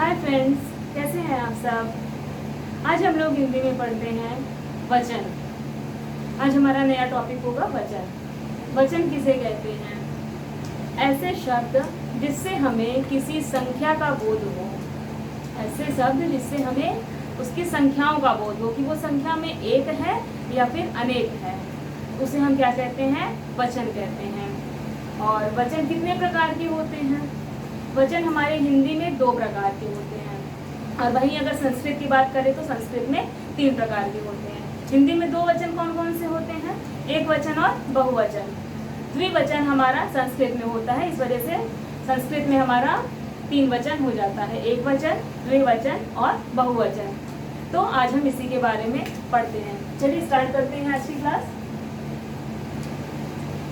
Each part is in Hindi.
हाय फ्रेंड्स, कैसे हैं आप सब। आज हम लोग हिंदी में पढ़ते हैं वचन। आज हमारा नया टॉपिक होगा वचन। वचन किसे कहते हैं? ऐसे शब्द जिससे हमें किसी संख्या का बोध हो। ऐसे शब्द जिससे हमें उसकी संख्याओं का बोध हो कि वो संख्या में एक है या फिर अनेक है, उसे हम क्या कहते हैं? वचन कहते हैं। और वचन कितने प्रकार के होते हैं? वचन हमारे हिंदी में 2 प्रकार के होते हैं, और वहीं अगर संस्कृत की बात करें तो संस्कृत में 3 प्रकार के होते हैं। हिंदी में 2 वचन कौन कौन से होते हैं? एक वचन और बहुवचन। द्विवचन हमारा संस्कृत में होता है, इस वजह से संस्कृत में हमारा 3 वचन हो जाता है, एक वचन, द्विवचन और बहुवचन। तो आज हम इसी के बारे में पढ़ते हैं। चलिए स्टार्ट करते हैं आज की क्लास।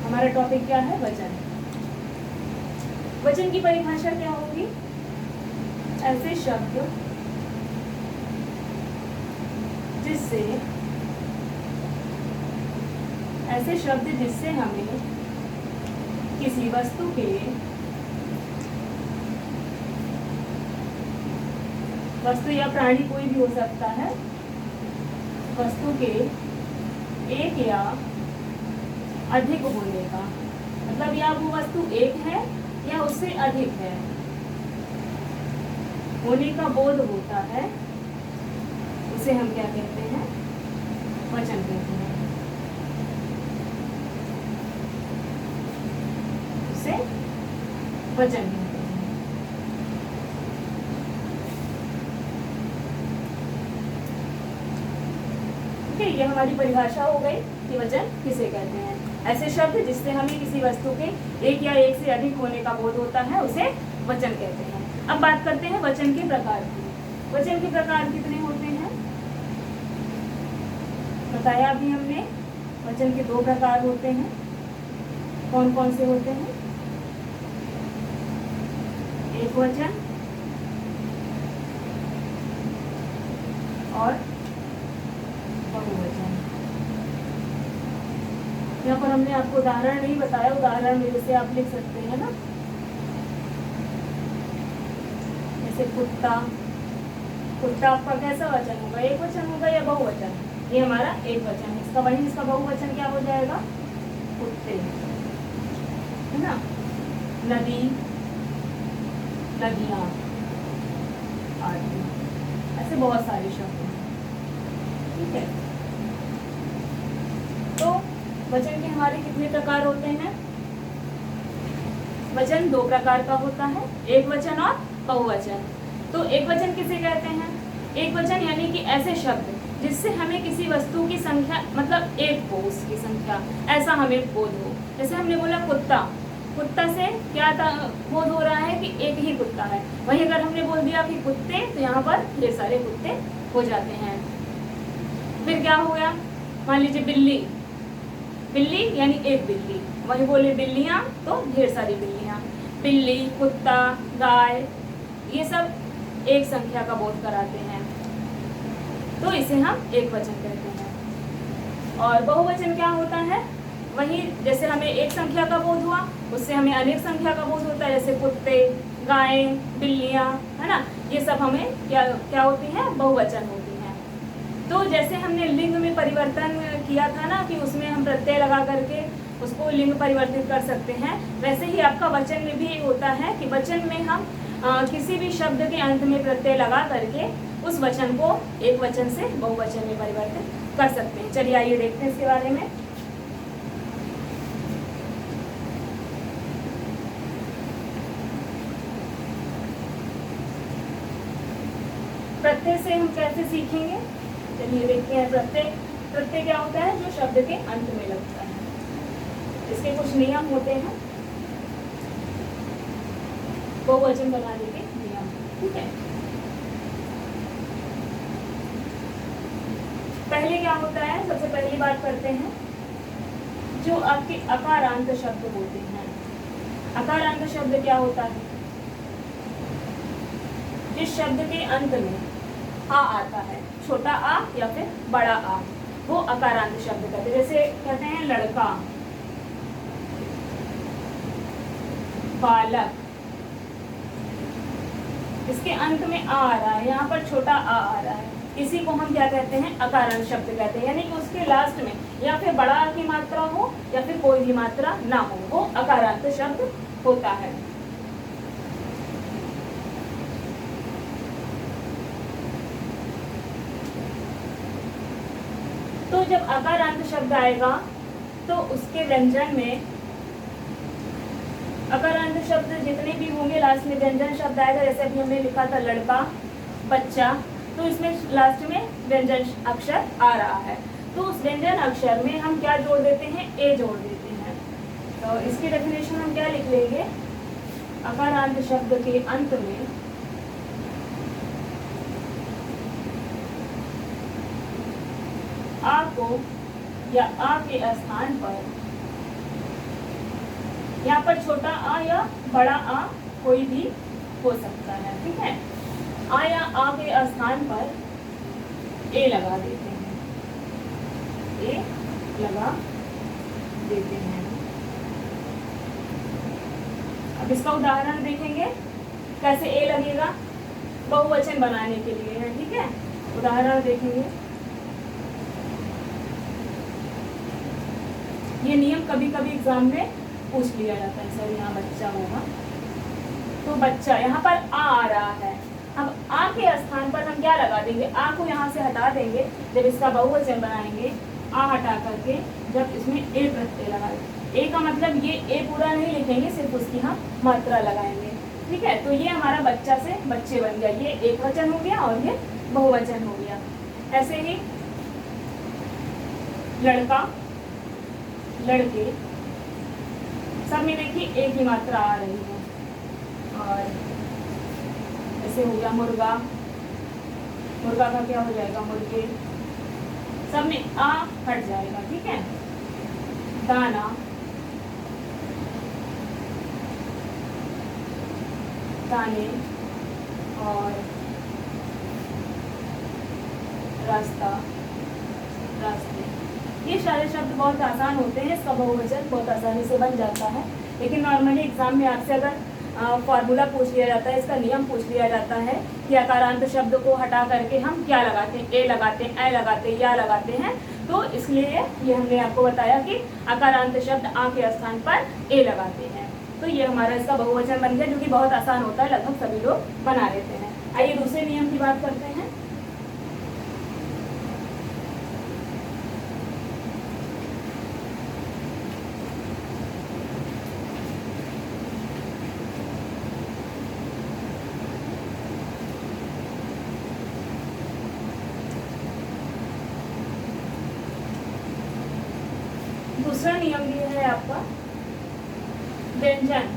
हमारा टॉपिक क्या है? वचन। वचन की परिभाषा क्या होगी? ऐसे शब्द जिससे हमें किसी वस्तु के वस्तु या प्राणी कोई भी हो सकता है, वस्तु के एक या अधिक होने का, मतलब या वो वस्तु एक है या उससे अधिक है, होने का बोध होता है, उसे हम क्या कहते हैं? वचन कहते हैं। उसे वचन कहते हैं। ठीक है, ये हमारी परिभाषा हो गई कि वचन किसे कहते हैं। ऐसे शब्द जिससे हमें किसी वस्तु के एक या एक से अधिक होने का बोध होता है, उसे वचन कहते हैं। अब बात करते हैं वचन के प्रकार की। वचन के प्रकार कितने होते हैं? बताया अभी हमने, वचन के 2 प्रकार होते हैं। कौन कौन से होते हैं? एक वचन और बहुवचन। यहाँ पर हमने आपको उदाहरण नहीं बताया, उदाहरण मेरे से आप लिख सकते हैं ना, जैसे कुत्ता। कुत्ता आपका कैसा वचन होगा? एक वचन होगा या बहुवचन? ये हमारा एक वचन है। इसका वही इसका बहुवचन क्या हो जाएगा? कुत्ते, है ना। नदी, नदियाँ आदि, ऐसे बहुत सारे शब्द हैं। ठीक है, तो वचन के हमारे कितने प्रकार होते हैं? वचन 2 प्रकार का होता है, एक वचन और बहुवचन। तो एक वचन किसे कहते हैं? एक वचन यानी कि ऐसे शब्द जिससे हमें किसी वस्तु की संख्या, मतलब एक हो उसकी संख्या, ऐसा हमें बोध हो। जैसे हमने बोला कुत्ता, कुत्ता से क्या बोध हो रहा है कि एक ही कुत्ता है। वहीं अगर हमने बोल दिया कि कुत्ते, तो यहाँ पर ढेर सारे कुत्ते हो जाते हैं। फिर क्या हो गया? मान लीजिए बिल्ली, बिल्ली यानी एक बिल्ली। वहीं बोले बिल्लियाँ, तो ढेर सारी बिल्लियाँ। बिल्ली, कुत्ता, गाय, ये सब एक संख्या का बोध कराते हैं, तो इसे हम एक वचन कहते हैं। और बहुवचन क्या होता है? वही जैसे हमें एक संख्या का बोध हुआ, उससे हमें अनेक संख्या का बोध होता है, जैसे कुत्ते, गायें, बिल्लियाँ, है ना। ये सब हमें क्या होती हैं? बहुवचन होती हैं। तो जैसे हमने लिंग में परिवर्तन किया था ना, कि उसमें हम प्रत्यय लगा करके उसको लिंग परिवर्तित कर सकते हैं, वैसे ही आपका वचन में भी होता है कि वचन में हम किसी भी शब्द के अंत में प्रत्यय लगा करके उस वचन को एक वचन से बहुवचन में परिवर्तित कर सकते हैं। चलिए आइए देखते हैं इसके बारे में। प्रत्यय से हम कैसे सीखेंगे? चलिए देखते हैं। प्रत्यय क्या होता है? जो शब्द के अंत में लगता है। इसके कुछ नियम होते हैं, बहुवचन बनाने के नियम। ठीक है, पहले क्या होता है? सबसे पहली बात करते हैं, जो आपके अकारांत शब्द होते हैं। अकारांत शब्द क्या होता है? जिस शब्द के अंत में आ आता है, छोटा आ या फिर बड़ा आ, वो अकारांत शब्द कहते हैं। जैसे कहते हैं लड़का, बालक, इसके अंत में आ रहा है, यहाँ पर छोटा आ रहा है, इसी को हम क्या कहते हैं, अकारांत शब्द कहते हैं। यानी कि उसके लास्ट में या फिर बड़ा आ की मात्रा हो या फिर कोई भी मात्रा ना हो, वो अकारांत शब्द होता है। तो जब अकारांत शब्द आएगा तो उसके व्यंजन में अकारांत शब्द जितने भी होंगे लास्ट में व्यंजन शब्द आएगा। जैसे अभी हमने लिखा था लड़का, बच्चा, तो इसमें लास्ट में व्यंजन अक्षर आ रहा है। तो उस व्यंजन अक्षर में हम क्या जोड़ देते हैं, ए जोड़ देते हैं। तो इसकी डेफिनेशन हम क्या लिख लेंगे, अकारांत शब्द के अंत में आ को या आ के स्थान पर, यहाँ पर छोटा आ या बड़ा आ कोई भी हो सकता है, ठीक है। आ या आ के स्थान पर ए लगा देते हैं, ए लगा देते हैं। अब इसका उदाहरण देखेंगे कैसे ए लगेगा, बहुवचन बनाने के लिए है, ठीक है। उदाहरण देखेंगे। ये नियम कभी कभी एग्जाम में पूछ लिया जाता है। सर यहाँ बच्चा होगा तो बच्चा, यहाँ पर आ रहा है। अब आ के स्थान पर हम क्या लगा देंगे, आ को यहाँ से हटा देंगे। जब इसका बहुवचन बनाएंगे, आ हटा करके जब इसमें ए प्रत्यय लगाएंगे, ए का मतलब ये ए पूरा नहीं लिखेंगे, सिर्फ उसकी हम मात्रा लगाएंगे, ठीक है। तो ये हमारा बच्चा से बच्चे बन गया, ये एक वचन हो गया और ये बहुवचन हो गया। ऐसे ही लड़का, लड़के, सब में देखिए एक ही मात्रा आ रही है। और ऐसे हो गया मुर्गा, मुर्गा का क्या हो जाएगा, मुर्गे, सब में आ हट जाएगा, ठीक है। दाना, दाने, और रास्ता, रास्ते। ये सारे शब्द बहुत आसान होते हैं, इसका बहुवचन बहुत आसानी से बन जाता है। लेकिन नॉर्मली एग्जाम में आपसे अगर फॉर्मूला पूछ लिया जाता है, इसका नियम पूछ लिया जाता है कि अकारांत शब्द को हटा करके हम क्या लगाते हैं, ए लगाते हैं, ए लगाते हैं, या लगाते हैं। तो इसलिए ये हमने आपको बताया कि अकारांत शब्द आ के स्थान पर ए लगाते हैं। तो ये हमारा इसका बहुवचन बन गया, जो कि बहुत आसान होता है, लगभग सभी लोग बना लेते हैं। आइए दूसरे नियम की बात करते हैं। दूसरा नियम ये है आपका व्यंजन,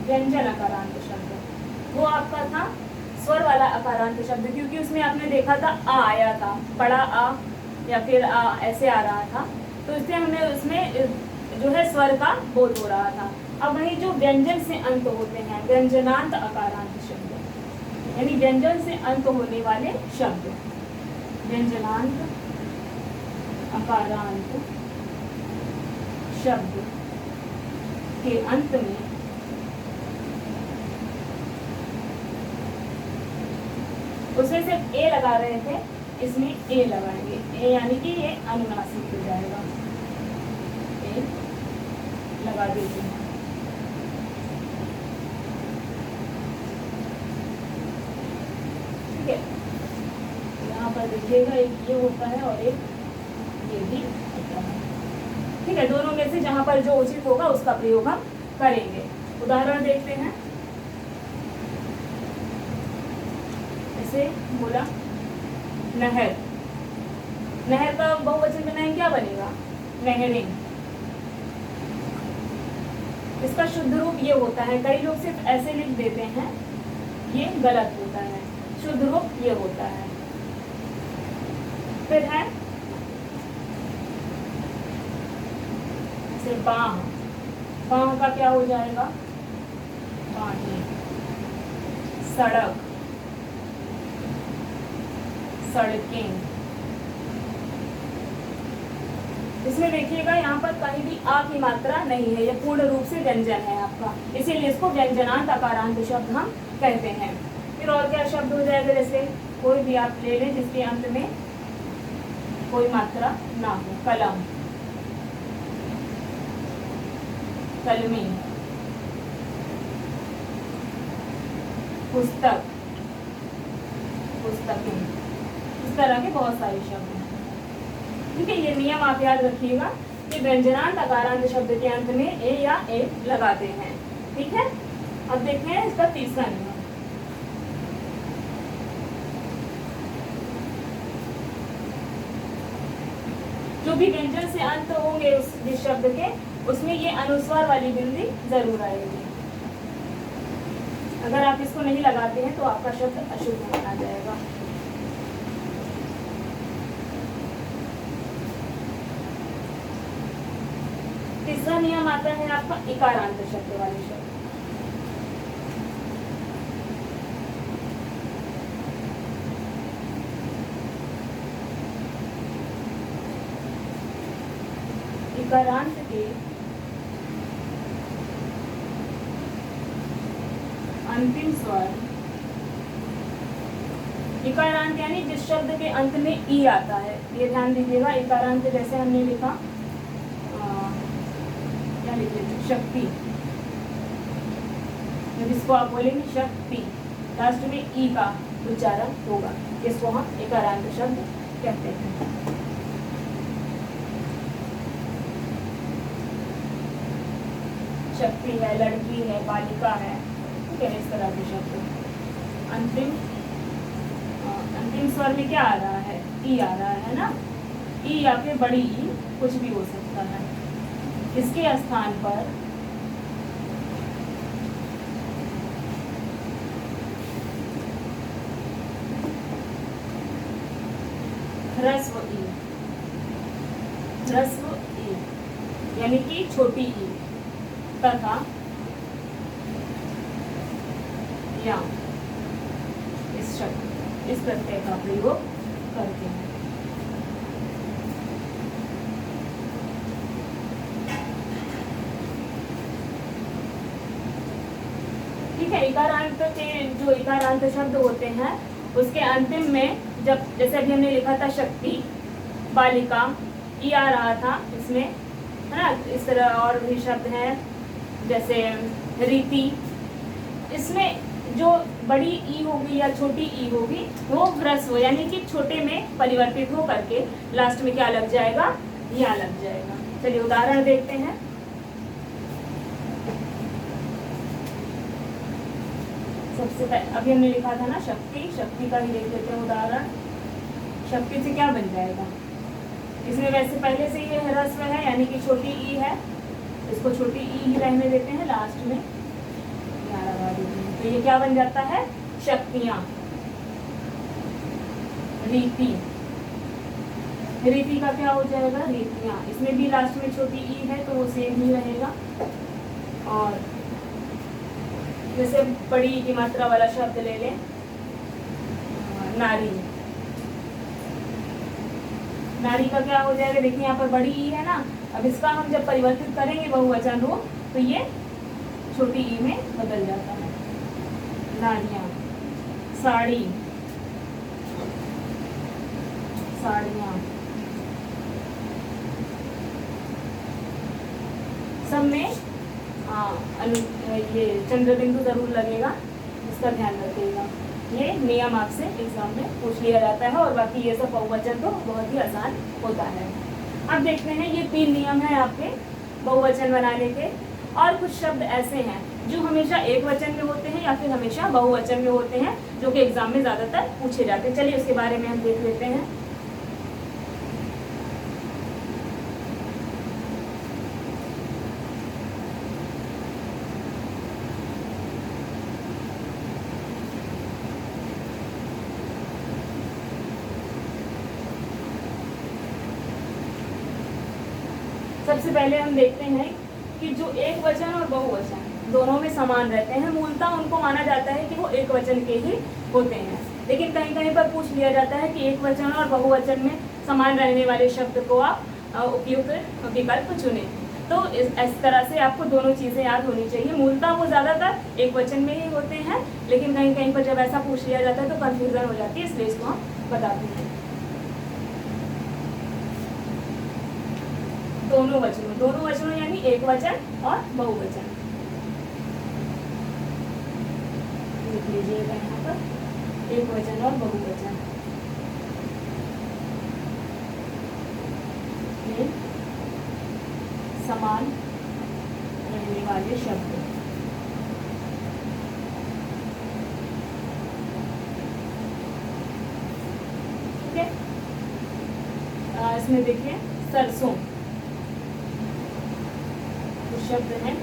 व्यंजन अकारांत शब्द। वो आपका था स्वर वाला अकारांत शब्द, क्योंकि उसमें आपने देखा था आ आया था, बड़ा आ या फिर आ ऐसे आ रहा था, तो इसलिए हमें उसमें जो है स्वर का बोध हो रहा था। अब वही जो व्यंजन से अंत होते हैं, व्यंजनांत अकारांत शब्द, यानी व्यंजन से अंत होने वाले शब्द, व्यंजनांत अकारांत शब्द के अंत में उसमें सिर्फ ए लगा रहे थे, इसमें ए लगाएंगे, ए यानी कि ये अनुनासिक हो जाएगा, ए लगा देते हैं। ठीक है, यहाँ पर देखिएगा एक ये होता है और एक ये भी होता है। ठीक है, दोनों में से जहां पर जो उचित होगा उसका प्रयोग हम करेंगे। उदाहरण देखते हैं। ऐसे बोला नहर, नहर का बहुवचन बनाएंगे, क्या बनेगा, नहरें। इसका शुद्ध रूप ये होता है, कई लोग सिर्फ ऐसे लिख देते हैं, ये गलत होता है। शुद्ध रूप ये होता है। फिर है बाह, बाह का क्या हो जाएगा, बाहें। सड़क, सड़कें। इसमें देखिएगा यहाँ पर कहीं भी आ की मात्रा नहीं है, यह पूर्ण रूप से व्यंजन है आपका, इसीलिए इसको व्यंजनांत अकारांत शब्द हम कहते हैं। फिर और क्या शब्द हो जाएगा, जैसे कोई भी आप ले लें जिसके अंत में कोई मात्रा ना हो, कलम, कलमी, पुस्तक, पुस्तकें, इस तरह के बहुत सारे शब्द हैं। ठीक है, ये नियम आप याद रखिएगा कि व्यंजनांत अकारांत शब्द के अंत में ए या ए लगाते हैं। ठीक है, अब देखते हैं इसका तीसरा नियम। जो भी व्यंजन से अंत होंगे उस जिस शब्द के, उसमें ये अनुस्वार वाली बिंदी जरूर आएगी। अगर आप इसको नहीं लगाते हैं तो आपका शब्द अशुद्ध माना जाएगा। तीसरा नियम आता है आपका इकारांत शब्द वाले शब्द। इकारांत के अंतिम स्वर, इकारांत यानी जिस शब्द के अंत में ई आता है, ये ध्यान दीजिएगा। इकारांत जैसे हमने लिखा, क्या लिखे, शक्ति, जिसको आप बोलेंगे शक्ति, लास्ट में ई का उच्चारण होगा, इसको हम इकारांत शब्द कहते हैं। शक्ति है, लड़की है, बालिका है, ठीक है, इस तरह के शब्द। अंतिम स्वर में क्या आ रहा है, ई आ रहा है ना, ई या फिर बड़ी ई, कुछ भी हो सकता है। इसके स्थान पर ह्रस्व ई, ह्रस्व ई यानी कि छोटी ई तथा या इस शब्द, इस प्रत्यय का प्रयोग करते हैं। ठीक है, इकारांत के जो इकारांत शब्द होते हैं उसके अंतिम में, जब जैसे अभी हमने लिखा था शक्ति, बालिका, ई आ रहा था इसमें, है ना, इस तरह और भी शब्द हैं जैसे रीति, इसमें जो बड़ी ई होगी या छोटी ई होगी वो ह्रस्व यानी कि छोटे में परिवर्तित हो करके लास्ट में क्या लग जाएगा, या लग जाएगा। चलिए उदाहरण देखते हैं। सबसे पहले अभी हमने लिखा था ना शक्ति, शक्ति का ही देख लेते हैं उदाहरण। शक्ति से क्या बन जाएगा, इसमें वैसे पहले से ये ह्रस्व है यानी कि छोटी ई है, इसको छोटी ई ही रहने देते हैं, लास्ट में यहाँ लगा देते हैं, तो ये क्या बन जाता है, शक्तियाँ। रीति, रीति का क्या हो जाएगा, रीतियाँ, इसमें भी लास्ट में छोटी ई है तो वो सेम ही रहेगा। और जैसे बड़ी ई की मात्रा वाला शब्द ले लें, नारी, नारी का क्या हो जाएगा, देखिए यहाँ पर बड़ी ई है ना, अब इसका हम जब परिवर्तित करेंगे बहुवचन रूप तो ये छोटी ई में बदल जाता है। नारियाँ, साड़ी, साड़ियाँ, सब में ये चंद्र बिंदु जरूर लगेगा, इसका ध्यान रखिएगा। ये नियम आपसे एग्जाम में पूछ लिया जाता है, और बाकी ये सब बहुवचन तो बहुत ही आसान होता है। अब देखते हैं, ये 3 नियम है आपके बहुवचन बनाने के। और कुछ शब्द ऐसे हैं जो हमेशा एक वचन में होते हैं या फिर हमेशा बहुवचन में होते हैं, जो कि एग्जाम में ज़्यादातर पूछे जाते हैं। चलिए उसके बारे में हम देख लेते हैं। सबसे पहले हम देखते हैं कि जो एक वचन और बहुवचन दोनों में समान रहते हैं, मूलतः उनको माना जाता है कि वो एक वचन के ही होते हैं। लेकिन कहीं कहीं पर पूछ लिया जाता है कि एक वचन और बहुवचन में समान रहने वाले शब्द को आप उपयुक्त विकल्प चुनें। तो इस तरह से आपको दोनों चीज़ें याद होनी चाहिए। मूलतः वो ज़्यादातर एक वचन में ही होते हैं, लेकिन कहीं कहीं पर जब ऐसा पूछ लिया जाता है तो कन्फ्यूज़न हो जाती है, इसलिए इसको हम बताते हैं। दोनों वचनों यानी एक वचन और बहुवचन। लिख लीजिएगा यहाँ पर एक वचन और बहुवचन। ये समान रहने वाले शब्द। ठीक है, इसमें देखिए सरसों, शब्द है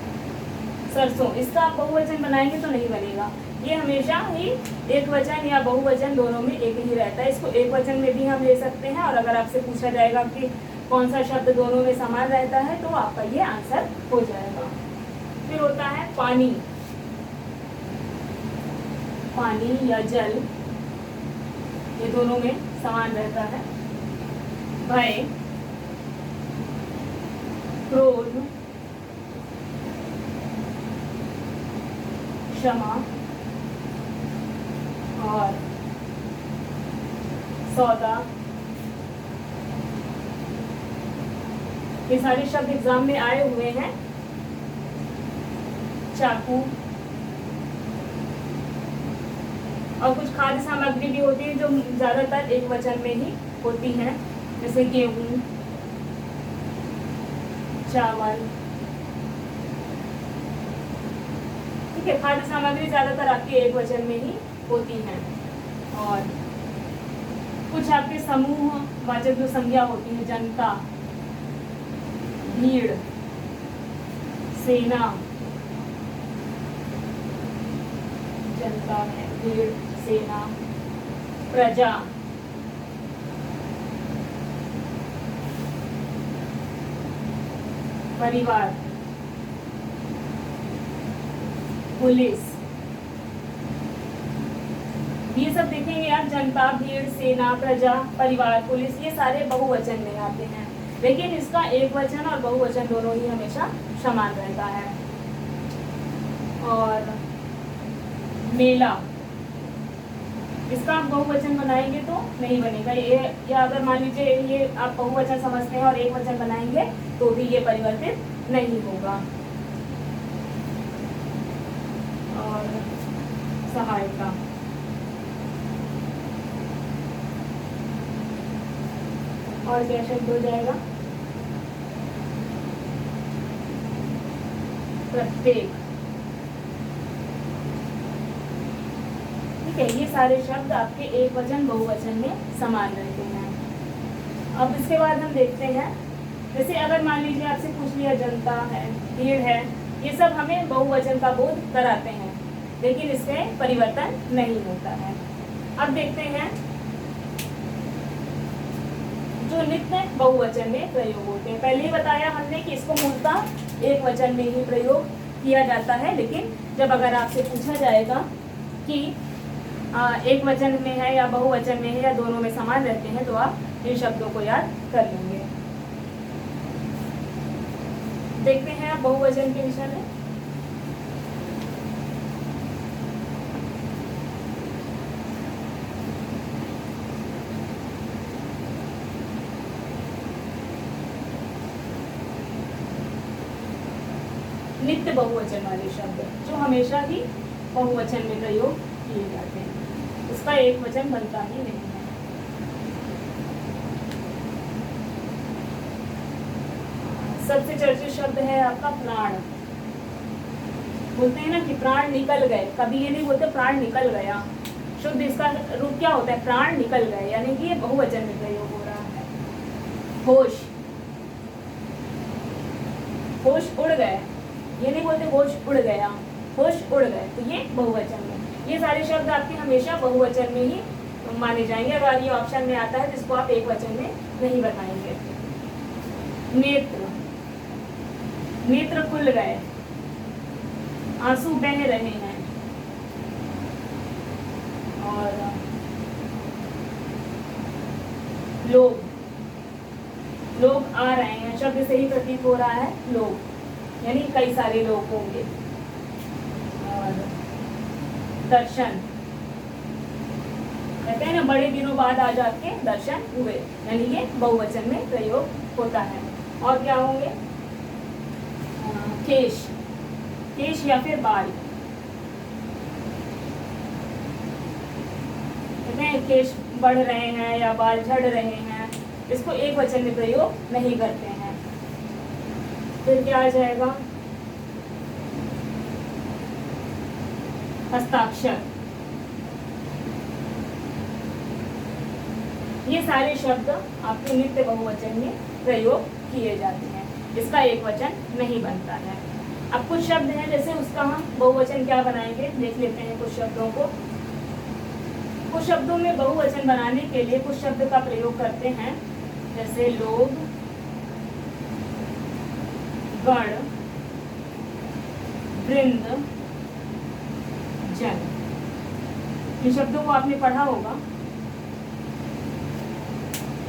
सरसों, इसका आप बहुवचन बनाएंगे तो नहीं बनेगा। ये हमेशा ही एक वचन या बहुवचन दोनों में एक ही रहता है। इसको एक वचन में भी हम ले सकते हैं, और अगर आपसे पूछा जाएगा कि कौन सा शब्द दोनों में समान रहता है तो आपका ये आंसर हो जाएगा। फिर होता है पानी, पानी या जल, ये दोनों में समान रहता है। भय, क्रोध, क्षमा और सौदा, ये सारे शब्द एग्जाम में आए हुए हैं। चाकू, और कुछ खाद्य सामग्री भी होती है जो ज्यादातर एक वचन में ही होती हैं, जैसे गेहूं, चावल। ठीक है, खाद्य सामग्री ज्यादातर आपकी एक वचन में ही होती हैं। और कुछ आपके समूह वाचक जो संज्ञा होती है, जनता, भीड़, सेना, जनता है, भीड़, सेना, प्रजा, परिवार, पुलिस, ये सब देखेंगे आप, जनता, भीड़, सेना, प्रजा, परिवार, पुलिस, ये सारे बहुवचन में आते हैं, लेकिन इसका एक वचन और बहुवचन दोनों ही हमेशा समान रहता है। और मेला, इसका आप बहुवचन बनाएंगे तो नहीं बनेगा ये, या अगर मान लीजिए ये आप बहुवचन समझते हैं और एक वचन बनाएंगे तो भी ये परिवर्तित नहीं होगा। और सहायता, और क्या शब्द हो जाएगा, प्रत्येक। ठीक है, ये सारे शब्द आपके एक वचन बहुवचन में समान रहते हैं। अब इसके बाद हम देखते हैं, जैसे अगर मान लीजिए आपसे पूछ लिया जनता है, भीड़ है, ये सब हमें बहुवचन का बोध कराते हैं, लेकिन इसमें परिवर्तन नहीं होता है। अब देखते हैं जो नित्य बहुवचन में प्रयोग होते हैं। पहले ही बताया हमने कि इसको मूलतः एक वचन में ही प्रयोग किया जाता है, लेकिन जब अगर आपसे पूछा जाएगा कि एक वचन में है या बहुवचन में है या दोनों में समान रहते हैं, तो आप इन शब्दों को याद कर लेंगे। देखते हैं आप बहुवचन के विषय में। नित्य बहुवचन वाले शब्द जो हमेशा ही बहुवचन में प्रयोग किए जाते हैं, उसका एक वचन बनता ही नहीं है। सबसे चर्चित शब्द है आपका प्राण। बोलते हैं ना कि प्राण निकल गए, कभी ये नहीं बोलते प्राण निकल गया। शुद्ध इसका रूप क्या होता है, प्राण निकल गए, यानी कि ये बहुवचन में प्रयोग हो रहा है। होश, होश उड़ गए, ये नहीं बोलते होश उड़ गया, होश उड़ गए, तो ये बहुवचन में। ये सारे शब्द आपके हमेशा बहुवचन में ही माने जाएंगे। अगर ये ऑप्शन में आता है तो इसको आप एक वचन में नहीं बनाएंगे। नेत्र, नेत्र खुल गए, आंसू बह रहे हैं। और लोग, लोग आ रहे हैं, शब्द से ही प्रतीत हो रहा है लोग, यानी कई सारे लोग होंगे। और दर्शन, कहते हैं ना बड़े दिनों बाद आज आपके दर्शन हुए, यानी ये बहुवचन में प्रयोग होता है। और क्या होंगे? केश, केश या फिर बाल, कहते हैं केश बढ़ रहे हैं या बाल झड़ रहे हैं, इसको एक वचन में प्रयोग नहीं करते हैं। फिर क्या आ जाएगा? हस्ताक्षर, ये सारे शब्द आपके नित्य बहुवचन में प्रयोग किए जाते हैं, इसका एक वचन नहीं बनता है। अब कुछ शब्द हैं जैसे उसका हम बहुवचन क्या बनाएंगे, देख लेते हैं कुछ शब्दों को। कुछ शब्दों में बहुवचन बनाने के लिए कुछ शब्द का प्रयोग करते हैं, जैसे लोग, गण, वृंद, जन। इन शब्दों को आपने पढ़ा होगा।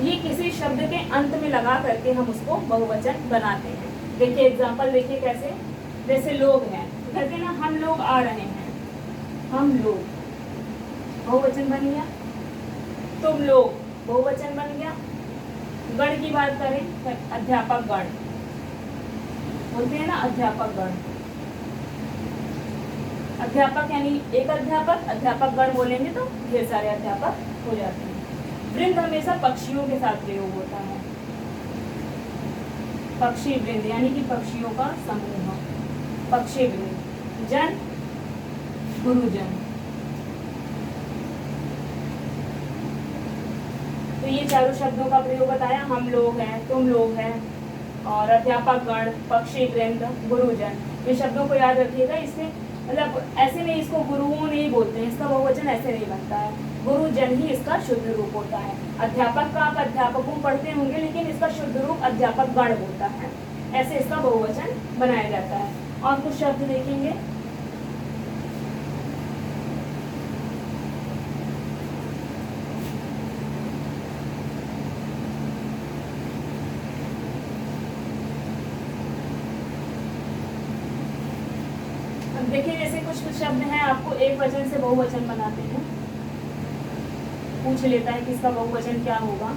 ये किसी शब्द के अंत में लगा करके हम उसको बहुवचन बनाते हैं। देखिए एग्जाम्पल देखिए कैसे, जैसे लोग हैं, कहते हैं ना हम लोग आ रहे हैं, हम लोग बहुवचन बन गया। तुम लोग बहुवचन बन गया। गण की बात करें, अध्यापक गण बोलते हैं ना, अध्यापक गण। अध्यापक यानी एक अध्यापक, अध्यापक गण बोलेंगे तो ढेर सारे अध्यापक हो जाते हैं। वृंद हमेशा पक्षियों के साथ प्रयोग होता है, पक्षी वृंद यानी कि पक्षियों का समूह, पक्षी वृंद। जन, गुरुजन। तो ये चारों शब्दों का प्रयोग बताया, हम लोग हैं, तुम लोग हैं, और अध्यापक गण, पक्षी वृंद, गुरुजन। ये शब्दों को याद रखिएगा। इसमें मतलब ऐसे नहीं इसको गुरुओं नहीं बोलते हैं, इसका बहुवचन ऐसे नहीं बनता है, गुरुजन ही इसका शुद्ध रूप होता है। अध्यापक का आप अध्यापकों पढ़ते होंगे, लेकिन इसका शुद्ध रूप अध्यापक गण होता है, ऐसे इसका बहुवचन बनाया जाता है। और कुछ शब्द देखेंगे, देखिए जैसे कुछ कुछ शब्द हैं आपको एक वचन से बहुवचन बनाते हैं। पूछ लेता है कि इसका बहुवचन क्या होगा।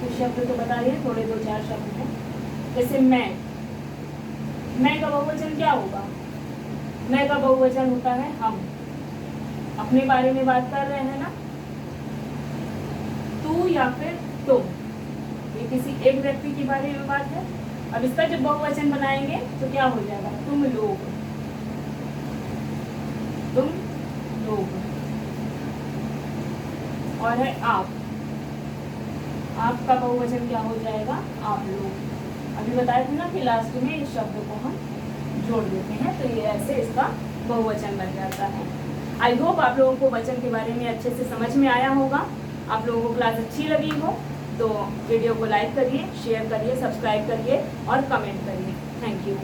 कुछ शब्द तो बता रहे हैं, थोड़े दो चार शब्द हैं, जैसे मैं का बहुवचन क्या होगा? मैं का बहुवचन होता है हम। अपने बारे में बात कर रहे हैं ना, तू या फिर तुम, ये किसी एक व्यक्ति के बारे में बात है। अब इसका जब बहुवचन बनाएंगे तो क्या हो जाएगा? तुम लोग, तुम लोग। और है आपका बहुवचन क्या हो जाएगा? आप लोग। अभी बताया था ना कि लास्ट में इस शब्द को हम जोड़ देते हैं, तो ये ऐसे इसका बहुवचन बन जाता है। आई होप आप लोगों को वचन के बारे में अच्छे से समझ में आया होगा। आप लोगों को क्लास अच्छी लगी हो तो वीडियो को लाइक करिए, शेयर करिए, सब्सक्राइब करिए और कमेंट करिए। Thank you.